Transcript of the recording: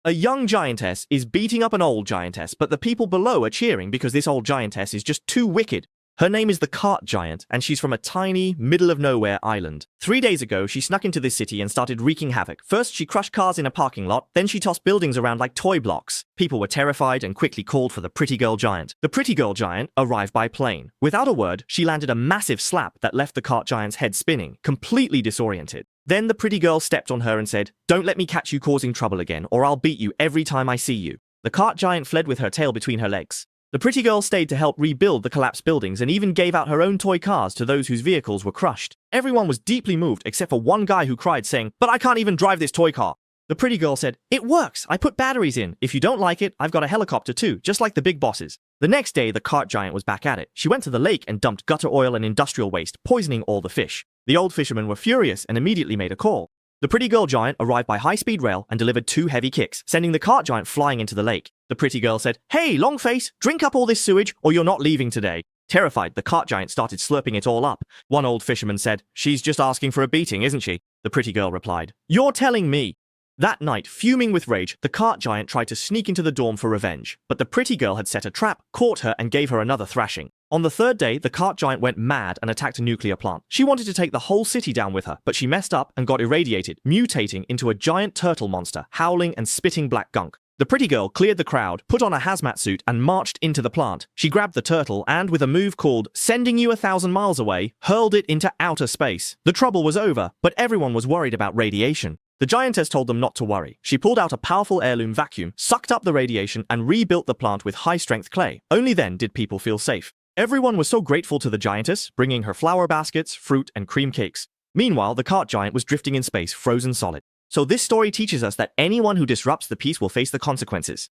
A young giantess is beating up an old giantess, but the people below are cheering because this old giantess is just too wicked. Her name is the Cart Giant, and she's from a tiny, middle-of-nowhere island. 3 days ago, she snuck into this city and started wreaking havoc. First, she crushed cars in a parking lot, then she tossed buildings around like toy blocks. People were terrified and quickly called for the Pretty Girl Giant. The Pretty Girl Giant arrived by plane. Without a word, she landed a massive slap that left the Cart Giant's head spinning, completely disoriented. Then the pretty girl stepped on her and said, "Don't let me catch you causing trouble again, or I'll beat you every time I see you." The Cart Giant fled with her tail between her legs. The pretty girl stayed to help rebuild the collapsed buildings and even gave out her own toy cars to those whose vehicles were crushed. Everyone was deeply moved except for one guy who cried saying, "But I can't even drive this toy car." The pretty girl said, "It works. I put batteries in. If you don't like it, I've got a helicopter too, just like the big bosses." The next day, the Cart Giant was back at it. She went to the lake and dumped gutter oil and industrial waste, poisoning all the fish. The old fishermen were furious and immediately made a call. The Pretty Girl Giant arrived by high-speed rail and delivered 2 heavy kicks, sending the Cart Giant flying into the lake. The pretty girl said, "Hey, Longface, drink up all this sewage or you're not leaving today." Terrified, the Cart Giant started slurping it all up. One old fisherman said, "She's just asking for a beating, isn't she?" The pretty girl replied, "You're telling me." That night, fuming with rage, the Cart Giant tried to sneak into the dorm for revenge, but the pretty girl had set a trap, caught her, and gave her another thrashing. On the 3rd day, the Cart Giant went mad and attacked a nuclear plant. She wanted to take the whole city down with her, but she messed up and got irradiated, mutating into a giant turtle monster, howling and spitting black gunk. The pretty girl cleared the crowd, put on a hazmat suit, and marched into the plant. She grabbed the turtle and, with a move called "Sending You 1,000 Miles Away," hurled it into outer space. The trouble was over, but everyone was worried about radiation. The giantess told them not to worry. She pulled out a powerful heirloom vacuum, sucked up the radiation, and rebuilt the plant with high-strength clay. Only then did people feel safe. Everyone was so grateful to the giantess, bringing her flower baskets, fruit, and cream cakes. Meanwhile, the Cart Giant was drifting in space, frozen solid. So this story teaches us that anyone who disrupts the peace will face the consequences.